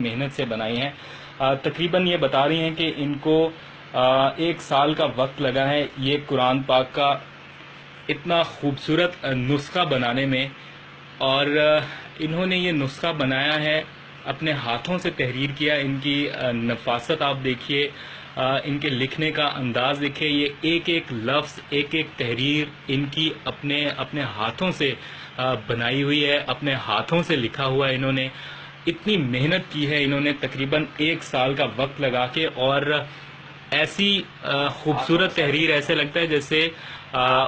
محنت سے بنائی ہیں. تقریباً یہ بتا رہی ہیں کہ ان کو 1 سال کا وقت لگا ہے یہ قرآن پاک کا اتنا خوبصورت نسخہ بنانے میں. اور انہوں نے یہ نسخہ بنایا ہے اپنے ہاتھوں سے تحریر کیا. ان کی نفاست آپ دیکھیے, ان کے لکھنے کا انداز دیکھیے. یہ ایک ایک لفظ, ایک ایک تحریر ان کی اپنے ہاتھوں سے بنائی ہوئی ہے, اپنے ہاتھوں سے لکھا ہوا ہے. انہوں نے اتنی محنت کی ہے, انہوں نے تقریباً 1 سال کا وقت لگا کے, اور ایسی خوبصورت تحریر, ایسے لگتا ہے جیسے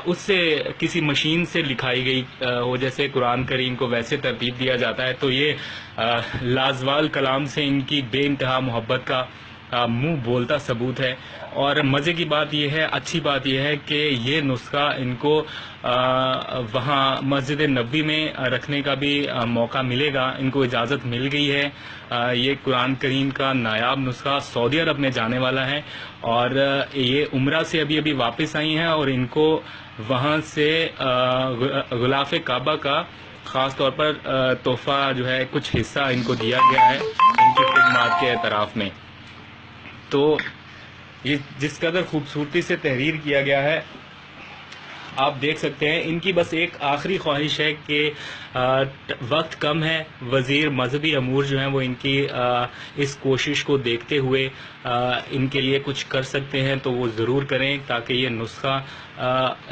اس سے کسی مشین سے لکھائی گئی ہو, جیسے قرآن کریم کو ویسے ترتیب دیا جاتا ہے. تو یہ لازوال کلام سے ان کی بے انتہا محبت کا منہ بولتا ثبوت ہے. اور مزے کی بات یہ ہے, اچھی بات یہ ہے کہ یہ نسخہ ان کو وہاں مسجد نبوی میں رکھنے کا بھی موقع ملے گا. ان کو اجازت مل گئی ہے. یہ قرآن کریم کا نایاب نسخہ سعودی عرب میں جانے والا ہے, اور یہ عمرہ سے ابھی واپس آئی ہیں, اور ان کو وہاں سے غلاف کعبہ کا خاص طور پر تحفہ جو ہے, کچھ حصہ ان کو دیا گیا ہے ان کی خدمات کے اعتراف میں. تو یہ جس قدر خوبصورتی سے تحریر کیا گیا ہے آپ دیکھ سکتے ہیں. ان کی بس ایک آخری خواہش ہے کہ وقت کم ہے, وزیر مذہبی امور جو ہیں وہ ان کی اس کوشش کو دیکھتے ہوئے ان کے لیے کچھ کر سکتے ہیں تو وہ ضرور کریں, تاکہ یہ نسخہ,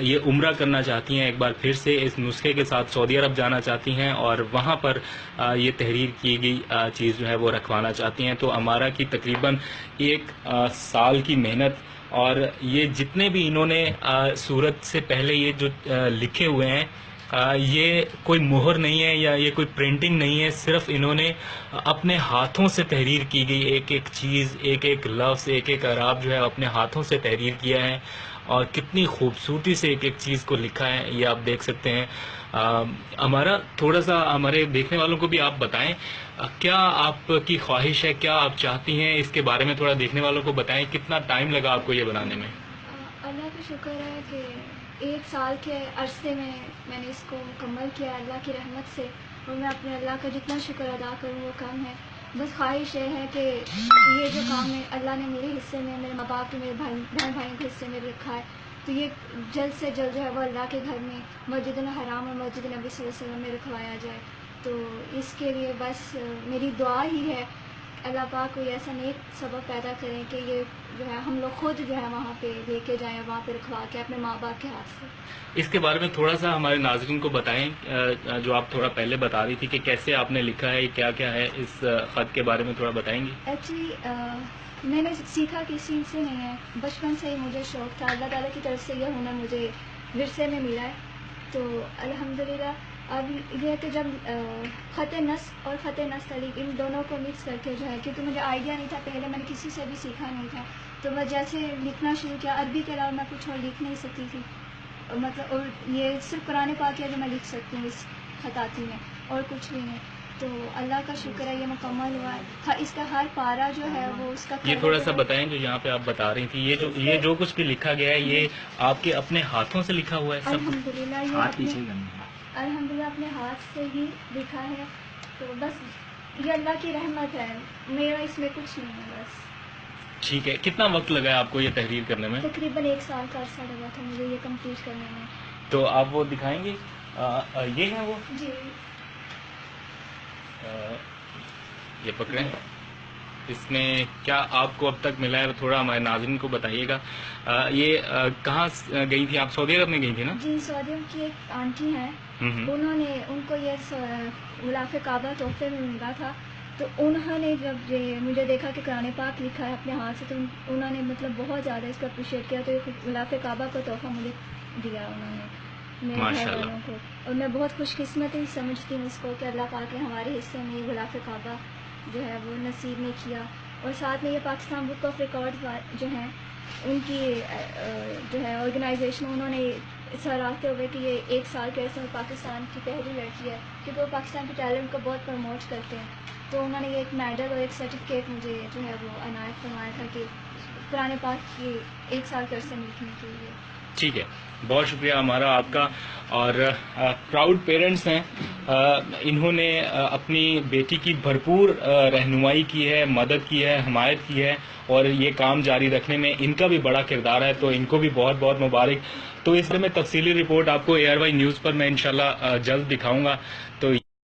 یہ عمرہ کرنا چاہتی ہیں ایک بار پھر سے, اس نسخے کے ساتھ سعودی عرب جانا چاہتی ہیں, اور وہاں پر یہ تحریر کی گئی چیز جو ہے وہ رکھوانا چاہتی ہیں. تو امارہ کی تقریباً 1 سال کی محنت, اور یہ جتنے بھی انہوں نے سورت سے پہلے یہ جو لکھے ہوئے ہیں, یہ کوئی مہر نہیں ہے یا یہ کوئی پرنٹنگ نہیں ہے, صرف انہوں نے اپنے ہاتھوں سے تحریر کی گئی ایک ایک چیز, ایک ایک لفظ, ایک ایک اعراب جو ہے اپنے ہاتھوں سے تحریر کیا ہے, اور کتنی خوبصورتی سے ایک ایک چیز کو لکھا ہے, یہ آپ دیکھ سکتے ہیں. ہمارا تھوڑا سا ہمارے دیکھنے والوں کو بھی آپ بتائیں, کیا آپ کی خواہش ہے, کیا آپ چاہتی ہیں, اس کے بارے میں تھوڑا دیکھنے والوں کو بتائیں. کتنا ٹائم لگا آپ کو یہ بنانے میں؟ اللہ کا شکر ہے کہ 1 سال کے عرصے میں میں نے اس کو مکمل کیا اللہ کی رحمت سے, اور میں اپنے اللہ کا جتنا شکر ادا کروں وہ کم ہے. بس خواہش یہ ہے کہ یہ جو کام ہے اللہ نے میرے حصے میں, میرے ماں باپ کے, میرے بہن بھائیوں کے حصے میں رکھا ہے, تو یہ جلد سے جلد جو ہے وہ اللہ کے گھر میں مسجد الحرام اور مسجد نبی صلی اللہ علیہ وسلم میں رکھوایا جائے. تو اس کے لیے بس میری دعا ہی ہے, اللہ پاک کوئی ایسا نیک سبب پیدا کریں کہ یہ جو ہے ہم لوگ خود جو ہے وہاں پہ لے کے جائیں, وہاں پہ رکھوا کے اپنے ماں باپ کے ہاتھ سے. اس کے بارے میں تھوڑا سا ہمارے ناظرین کو بتائیں, جو آپ تھوڑا پہلے بتا رہی تھی کہ کیسے آپ نے لکھا ہے, کیا کیا ہے, اس خط کے بارے میں تھوڑا بتائیں گی؟ ایکچولی میں نے سیکھا کسی سے نہیں ہے, بچپن سے ہی مجھے شوق تھا, اللہ تعالیٰ کی طرف سے یہ ہنر مجھے ورثے میں ملا ہے. تو الحمدللہ اب یہ ہے کہ جب خط نصب اور خط نستعلیق ان دونوں کو مکس کر کے جو ہے, کیونکہ مجھے آئیڈیا نہیں تھا, پہلے میں نے کسی سے بھی سیکھا نہیں تھا, تو میں جیسے لکھنا شروع کیا, عربی کے علاوہ میں کچھ اور لکھ نہیں سکتی تھی, مطلب, اور یہ صرف قرآن پاک ہے جو میں لکھ سکتی ہوں اس خطاطی میں, اور کچھ بھی نہیں. تو اللہ کا شکر ہے یہ مکمل ہوا ہے. اس کا ہر پارا جو ہے وہ اس کا, یہ تھوڑا سا بتائیں جو یہاں پہ آپ بتا رہی تھی, یہ جو کچھ بھی لکھا گیا ہے یہ آپ کے اپنے ہاتھوں سے لکھا ہوا ہے؟ الحمدللہ الحمدللہ اپنے ہاتھ سے ہی لکھا ہے. تو بس یہ اللہ کی رحمت ہے, میرا اس میں کچھ نہیں ہے بس. ٹھیک ہے. کتنا وقت لگا ہے آپ کو یہ تحریر کرنے میں؟ تقریباً 1 سال کا عرصہ لگا تھا مجھے یہ کمپلیٹ کرنے میں. تو آپ وہ دکھائیں گے, یہ ہے وہ؟ جی. یہ پکڑیں. اس میں کیا آپ کو اب تک ملا ہے تھوڑا ہمارے ناظرین کو بتائیے گا. یہ کہاں گئی تھی آپ؟ سعودی عرب میں گئی تھی نا؟ جی, سعودی عرب کی ایک آنٹی ہیں, ان کو یہ غلاف کعبہ تحفے میں ملا تھا. تو انہوں نے جب مجھے دیکھا کہ قرآن پاک لکھا ہے اپنے ہاتھ سے, تو انہوں نے مطلب بہت زیادہ اس کو اپریشیٹ کیا, تو یہ غلاف کعبہ کا تحفہ مجھے دیا انہوں نے, میرے گھر والوں کو. اور میں بہت خوش قسمت ہی سمجھتی ہوں اس کو کہ اللہ پاک نے ہمارے حصے میں یہ غلاف کعبہ جو ہے وہ نصیب میں کیا. اور ساتھ میں یہ پاکستان بک آف ریکارڈ جو ہیں ان کی جو ہے آرگنائزیشن, انہوں نے سراہتے ہوئے کہ یہ 1 سال کے عرصے میں پاکستان کی پہلی لڑکی ہے, کیونکہ وہ پاکستان کے ٹیلنٹ کو بہت پروموٹ کرتے ہیں. تو انہوں نے یہ ایک میڈل اور ایک سرٹیفکیٹ مجھے جو ہے وہ عنایت فرمایا تھا کہ قرآن پاک کی 1 سال کے عرصے میں لکھنے کے لیے. ٹھیک ہے، بہت شکریہ ہمارا آپ کا. اور پراؤڈ پیرنٹس ہیں، انہوں نے اپنی بیٹی کی بھرپور رہنمائی کی ہے، مدد کی ہے، حمایت کی ہے، اور یہ کام جاری رکھنے میں ان کا بھی بڑا کردار ہے، تو ان کو بھی بہت بہت مبارک. تو اس میں تفصیلی رپورٹ آپ کو ARY نیوز پر میں انشاءاللہ جلد دکھاؤں گا. تو